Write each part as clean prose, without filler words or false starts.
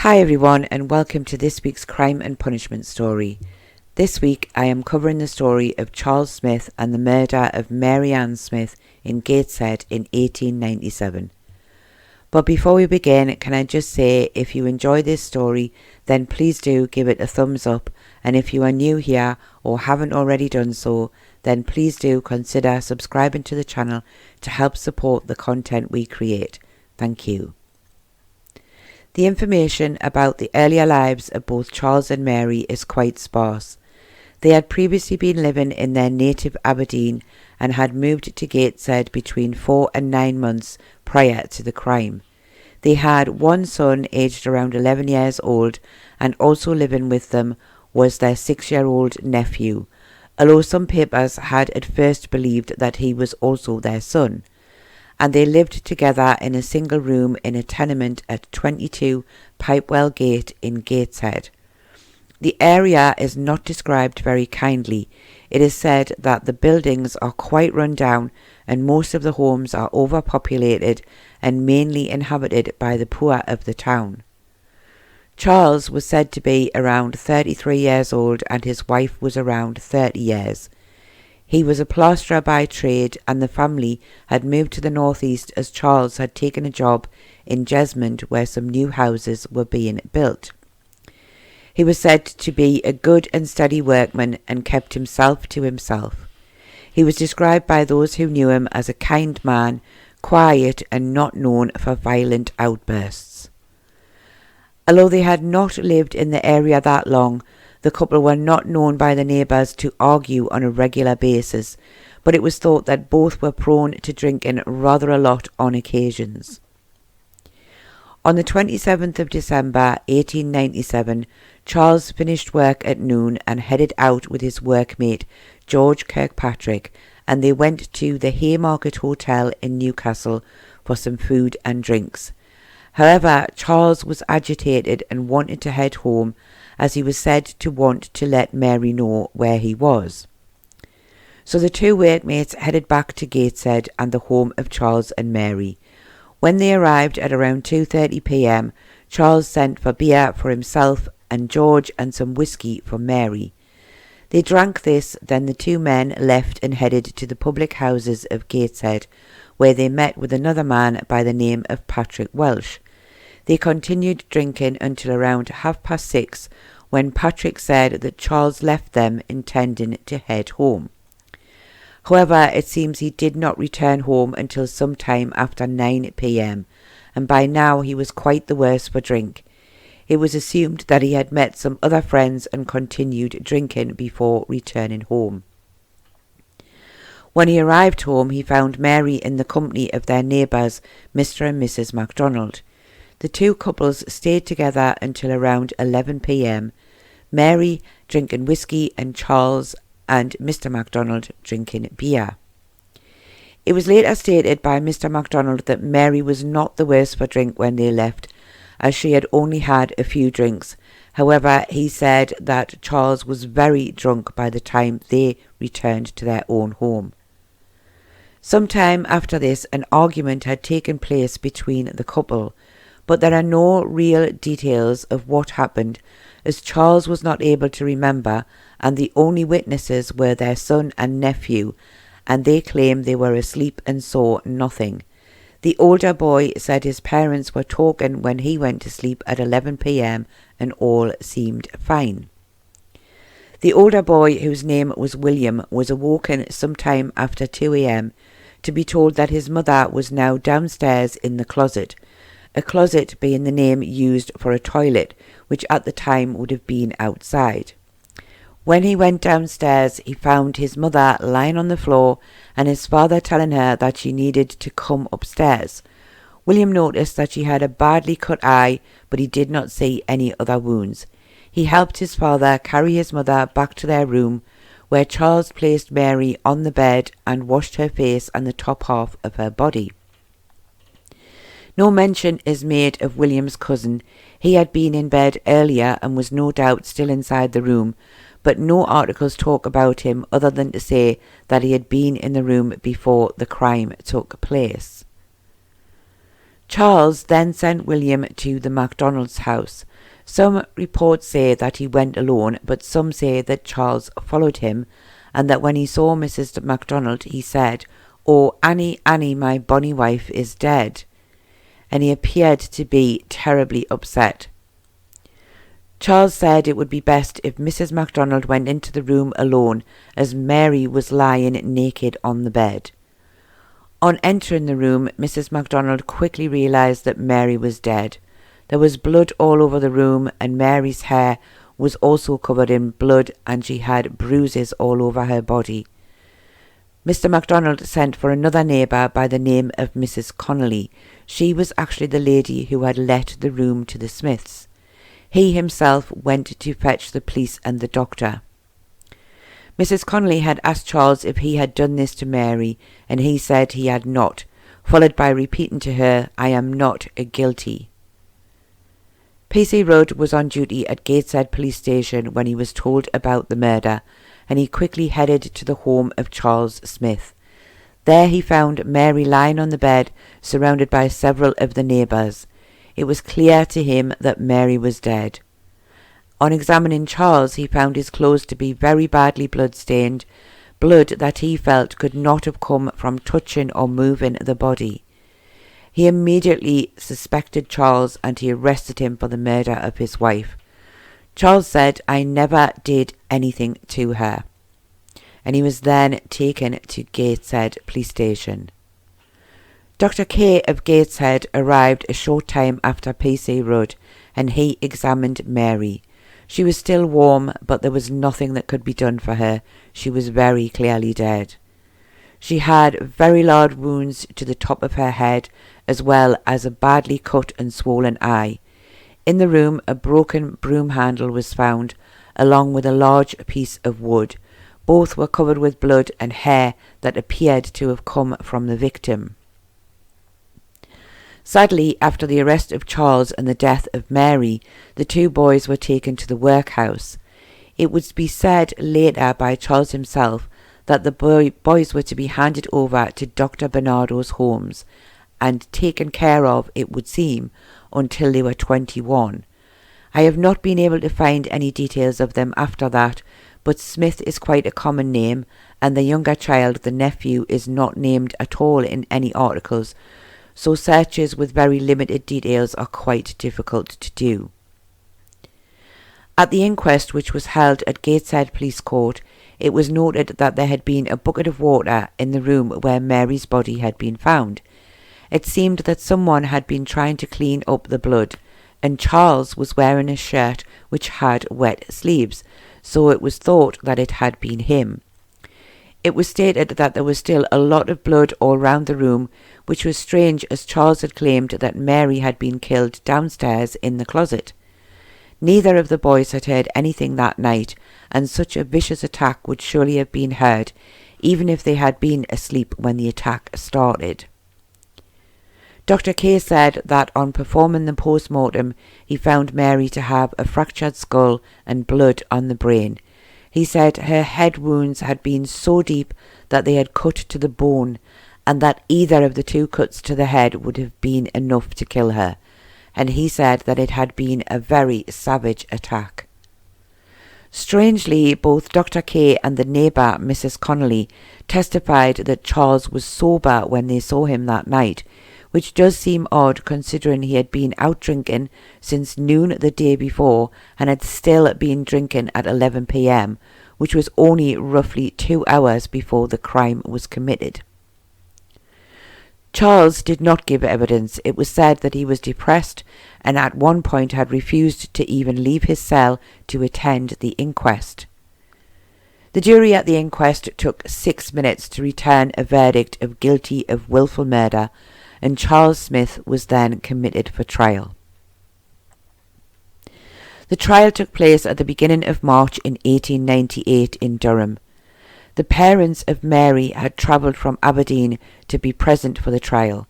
Hi everyone, and welcome to this week's Crime and Punishment story. This week I am covering the story of Charles Smith and the murder of Mary Ann Smith in Gateshead in 1897. But before we begin, can I just say, if you enjoy this story, then please do give it a thumbs up, and if you are new here or haven't already done so, then please do consider subscribing to the channel to help support the content we create. Thank you. The information about the earlier lives of both Charles and Mary is quite sparse. They had previously been living in their native Aberdeen and had moved to Gateshead between 4 and 9 months prior to the crime. They had one son aged around 11 years old, and also living with them was their 6-year-old nephew, although some papers had at first believed that he was also their son, and they lived together in a single room in a tenement at 22 Pipewellgate in Gateshead. The area is not described very kindly. It is said that the buildings are quite run down and most of the homes are overpopulated and mainly inhabited by the poor of the town. Charles was said to be around 33 years old and his wife was around 30 years. He was a plasterer by trade, and the family had moved to the northeast as Charles had taken a job in Jesmond where some new houses were being built. He was said to be a good and steady workman and kept himself to himself. He was described by those who knew him as a kind man, quiet and not known for violent outbursts. Although they had not lived in the area that long, the couple were not known by the neighbours to argue on a regular basis, but it was thought that both were prone to drinking rather a lot on occasions. On the 27th of December 1897, Charles finished work at noon and headed out with his workmate George Kirkpatrick, and they went to the Haymarket Hotel in Newcastle for some food and drinks. However, Charles was agitated and wanted to head home, as he was said to want to let Mary know where he was. So the two workmates headed back to Gateshead and the home of Charles and Mary. When they arrived at around 2:30 p.m, Charles sent for beer for himself and George and some whiskey for Mary. They drank this, then the two men left and headed to the public houses of Gateshead, where they met with another man by the name of Patrick Welsh. They continued drinking until around 6:30, when Patrick said that Charles left them intending to head home. However, it seems he did not return home until sometime after 9 p.m, and by now he was quite the worse for drink. It was assumed that he had met some other friends and continued drinking before returning home. When he arrived home, he found Mary in the company of their neighbours, Mr. and Mrs. MacDonald. The two couples stayed together until around 11 p.m, Mary drinking whiskey and Charles and Mr. MacDonald drinking beer. It was later stated by Mr. MacDonald that Mary was not the worse for drink when they left, as she had only had a few drinks. However, he said that Charles was very drunk by the time they returned to their own home. Sometime after this, an argument had taken place between the couple, but there are no real details of what happened, as Charles was not able to remember, and the only witnesses were their son and nephew, and they claim they were asleep and saw nothing. The older boy said his parents were talking when he went to sleep at 11 p.m, and all seemed fine. The older boy, whose name was William, was awoken sometime after 2 a.m. to be told that his mother was now downstairs in the closet, a closet being the name used for a toilet, which at the time would have been outside. When he went downstairs, he found his mother lying on the floor and his father telling her that she needed to come upstairs. William noticed that she had a badly cut eye, but he did not see any other wounds. He helped his father carry his mother back to their room, where Charles placed Mary on the bed and washed her face and the top half of her body. No mention is made of William's cousin. He had been in bed earlier and was no doubt still inside the room, but no articles talk about him other than to say that he had been in the room before the crime took place. Charles then sent William to the MacDonald's house. Some reports say that he went alone, but some say that Charles followed him, and that when he saw Mrs. MacDonald he said, "Oh, Annie, Annie, my bonny wife is dead," and he appeared to be terribly upset. Charles said it would be best if Mrs. MacDonald went into the room alone, as Mary was lying naked on the bed. On entering the room, Mrs. MacDonald quickly realised that Mary was dead. There was blood all over the room, and Mary's hair was also covered in blood, and she had bruises all over her body. Mr. MacDonald sent for another neighbour by the name of Mrs. Connolly. She was actually the lady who had let the room to the Smiths. He himself went to fetch the police and the doctor. Mrs. Connolly had asked Charles if he had done this to Mary, and he said he had not, followed by repeating to her, "I am not guilty." P.C. Rudd was on duty at Gateshead Police Station when he was told about the murder, and he quickly headed to the home of Charles Smith. There he found Mary lying on the bed, surrounded by several of the neighbours. It was clear to him that Mary was dead. On examining Charles, he found his clothes to be very badly blood-stained, blood that he felt could not have come from touching or moving the body. He immediately suspected Charles, and he arrested him for the murder of his wife. Charles said, "I never did anything to her," and he was then taken to Gateshead Police Station. Dr. K of Gateshead arrived a short time after P.C. Rudd, and he examined Mary. She was still warm, but there was nothing that could be done for her. She was very clearly dead. She had very large wounds to the top of her head, as well as a badly cut and swollen eye. In the room, a broken broom handle was found, along with a large piece of wood. Both were covered with blood and hair that appeared to have come from the victim. Sadly, after the arrest of Charles and the death of Mary, the two boys were taken to the workhouse. It would be said later by Charles himself that the boys were to be handed over to Dr. Bernardo's homes and taken care of, it would seem, until they were 21. I have not been able to find any details of them after that, but Smith is quite a common name, and the younger child, the nephew, is not named at all in any articles, so searches with very limited details are quite difficult to do. At the inquest, which was held at Gateshead Police Court, it was noted that there had been a bucket of water in the room where Mary's body had been found. It seemed that someone had been trying to clean up the blood, and Charles was wearing a shirt which had wet sleeves, so it was thought that it had been him. It was stated that there was still a lot of blood all round the room, which was strange, as Charles had claimed that Mary had been killed downstairs in the closet. Neither of the boys had heard anything that night, and such a vicious attack would surely have been heard, even if they had been asleep when the attack started. Dr. K said that on performing the post-mortem, he found Mary to have a fractured skull and blood on the brain. He said her head wounds had been so deep that they had cut to the bone, and that either of the two cuts to the head would have been enough to kill her, and he said that it had been a very savage attack. Strangely, both Dr. K and the neighbour, Mrs. Connolly, testified that Charles was sober when they saw him that night, which does seem odd considering he had been out drinking since noon the day before and had still been drinking at 11 p.m, which was only roughly 2 hours before the crime was committed. Charles did not give evidence. It was said that he was depressed and at one point had refused to even leave his cell to attend the inquest. The jury at the inquest took 6 minutes to return a verdict of guilty of wilful murder, and Charles Smith was then committed for trial. The trial took place at the beginning of March in 1898 in Durham. The parents of Mary had travelled from Aberdeen to be present for the trial.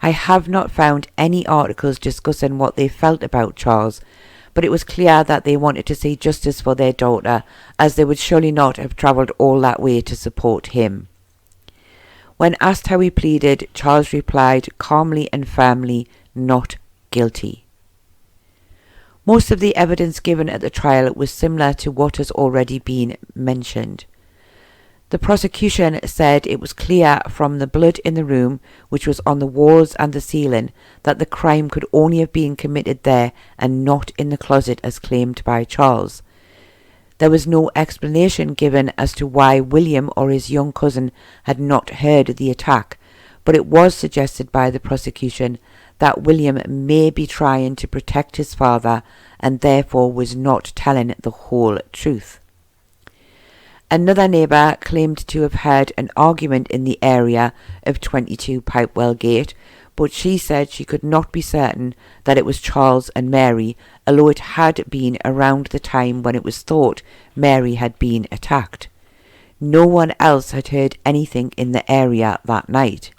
I have not found any articles discussing what they felt about Charles, but it was clear that they wanted to see justice for their daughter, as they would surely not have travelled all that way to support him. When asked how he pleaded, Charles replied calmly and firmly, not guilty. Most of the evidence given at the trial was similar to what has already been mentioned. The prosecution said it was clear from the blood in the room, which was on the walls and the ceiling, that the crime could only have been committed there and not in the closet as claimed by Charles. There was no explanation given as to why William or his young cousin had not heard the attack, but it was suggested by the prosecution that William may be trying to protect his father and therefore was not telling the whole truth. Another neighbour claimed to have heard an argument in the area of 22 Pipewellgate, but she said she could not be certain that it was Charles and Mary, although it had been around the time when it was thought Mary had been attacked. No one else had heard anything in the area that night.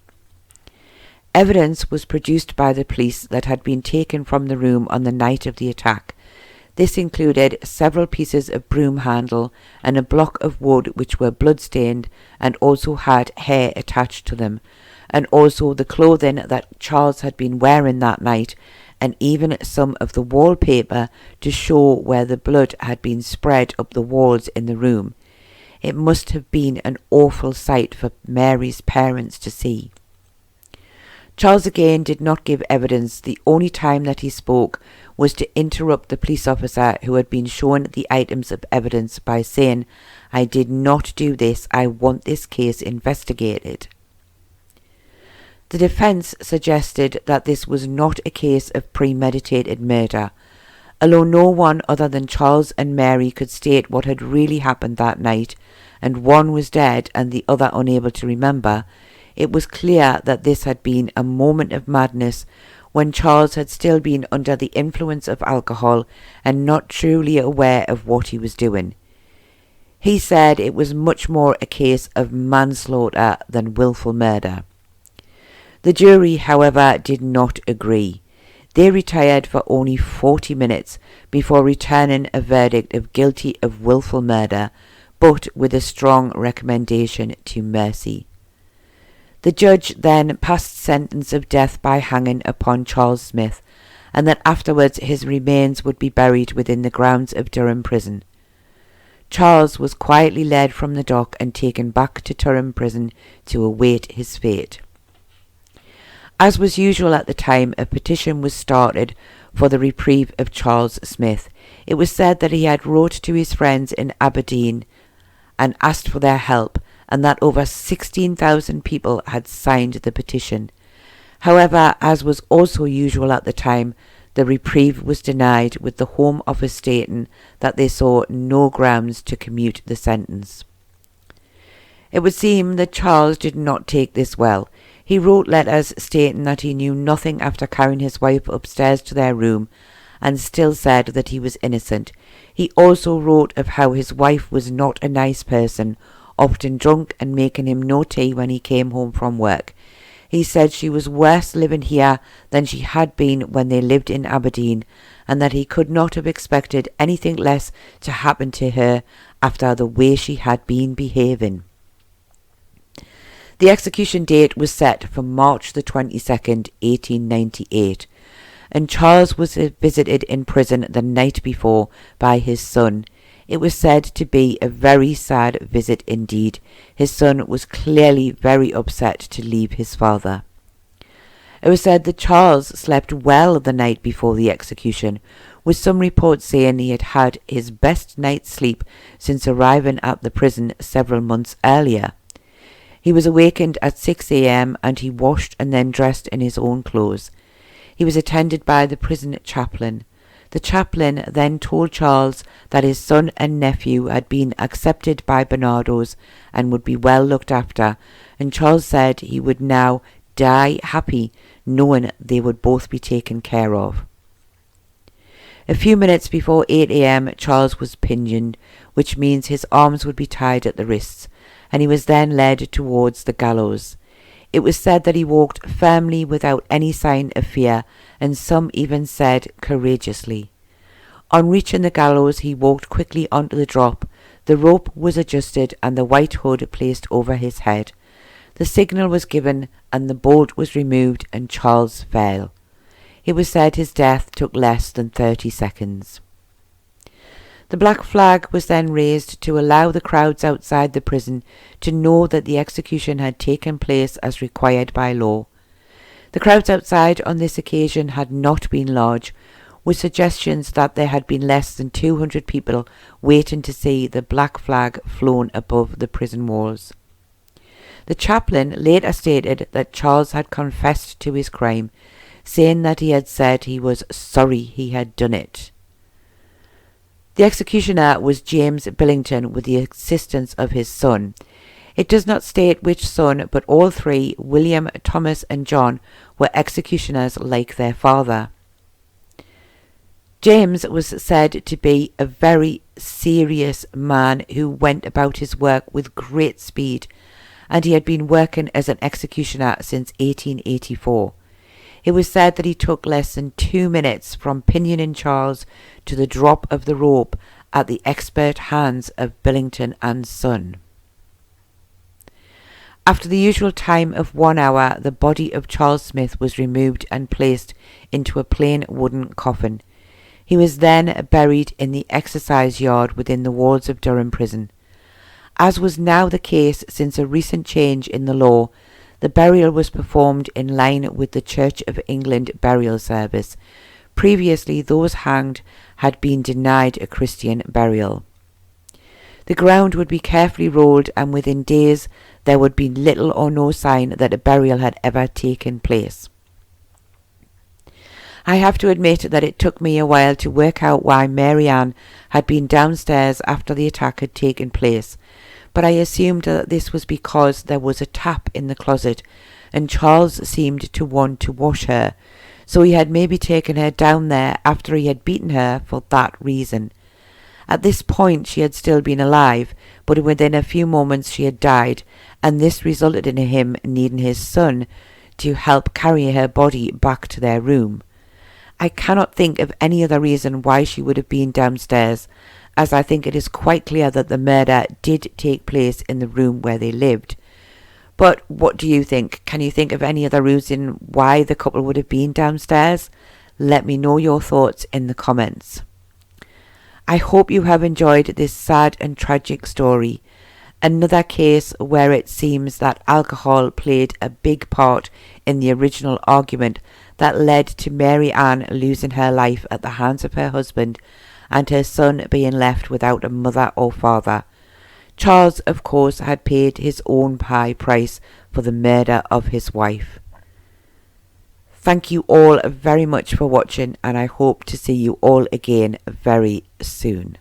Evidence was produced by the police that had been taken from the room on the night of the attack. This included several pieces of broom handle and a block of wood which were blood-stained and also had hair attached to them, and also the clothing that Charles had been wearing that night, and even some of the wallpaper to show where the blood had been spread up the walls in the room. It must have been an awful sight for Mary's parents to see. Charles again did not give evidence. The only time that he spoke was to interrupt the police officer who had been shown the items of evidence by saying, "I did not do this, I want this case investigated." The defence suggested that this was not a case of premeditated murder. Although no one other than Charles and Mary could state what had really happened that night, and one was dead and the other unable to remember, it was clear that this had been a moment of madness when Charles had still been under the influence of alcohol and not truly aware of what he was doing. He said it was much more a case of manslaughter than willful murder. The jury, however, did not agree. They retired for only 40 minutes before returning a verdict of guilty of willful murder, but with a strong recommendation to mercy. The judge then passed sentence of death by hanging upon Charles Smith, and that afterwards his remains would be buried within the grounds of Durham Prison. Charles was quietly led from the dock and taken back to Durham Prison to await his fate. As was usual at the time, a petition was started for the reprieve of Charles Smith. It was said that he had wrote to his friends in Aberdeen and asked for their help, and that over 16,000 people had signed the petition. However, as was also usual at the time, the reprieve was denied, with the Home Office stating that they saw no grounds to commute the sentence. It would seem that Charles did not take this well. He wrote letters stating that he knew nothing after carrying his wife upstairs to their room, and still said that he was innocent. He also wrote of how his wife was not a nice person, often drunk and making him no tea when he came home from work. He said she was worse living here than she had been when they lived in Aberdeen, and that he could not have expected anything less to happen to her after the way she had been behaving. The execution date was set for March the 22nd, 1898, and Charles was visited in prison the night before by his son. It was said to be a very sad visit indeed. His son was clearly very upset to leave his father. It was said that Charles slept well the night before the execution, with some reports saying he had had his best night's sleep since arriving at the prison several months earlier. He was awakened at 6 a.m. and he washed and then dressed in his own clothes. He was attended by the prison chaplain. The chaplain then told Charles that his son and nephew had been accepted by Bernardo's and would be well looked after, and Charles said he would now die happy knowing they would both be taken care of. A few minutes before 8 a.m. Charles was pinioned, which means his arms would be tied at the wrists, and he was then led towards the gallows. It was said that he walked firmly without any sign of fear, and some even said courageously. On reaching the gallows, he walked quickly onto the drop. The rope was adjusted and the white hood placed over his head. The signal was given and the bolt was removed, and Charles fell. It was said his death took less than 30 seconds. The black flag was then raised to allow the crowds outside the prison to know that the execution had taken place as required by law. The crowds outside on this occasion had not been large, with suggestions that there had been less than 200 people waiting to see the black flag flown above the prison walls. The chaplain later stated that Charles had confessed to his crime, saying that he had said he was sorry he had done it. The executioner was James Billington with the assistance of his son. It does not state which son, but all three, William, Thomas and John, were executioners like their father. James was said to be a very serious man who went about his work with great speed, and he had been working as an executioner since 1884. It was said that he took less than 2 minutes from pinioning Charles to the drop of the rope at the expert hands of Billington and Son. After the usual time of 1 hour, the body of Charles Smith was removed and placed into a plain wooden coffin. He was then buried in the exercise yard within the walls of Durham Prison. As was now the case since a recent change in the law, the burial was performed in line with the Church of England burial service. Previously, those hanged had been denied a Christian burial. The ground would be carefully rolled, and within days there would be little or no sign that a burial had ever taken place. I have to admit that it took me a while to work out why Mary Ann had been downstairs after the attack had taken place, but I assumed that this was because there was a tap in the closet and Charles seemed to want to wash her, so he had maybe taken her down there after he had beaten her for that reason. At this point she had still been alive, but within a few moments she had died, and this resulted in him needing his son to help carry her body back to their room. I cannot think of any other reason why she would have been downstairs, as I think it is quite clear that the murder did take place in the room where they lived. But what do you think? Can you think of any other reason why the couple would have been downstairs? Let me know your thoughts in the comments. I hope you have enjoyed this sad and tragic story. Another case where it seems that alcohol played a big part in the original argument that led to Mary Ann losing her life at the hands of her husband and her son being left without a mother or father. Charles, of course, had paid his own high price for the murder of his wife. Thank you all very much for watching, and I hope to see you all again very soon.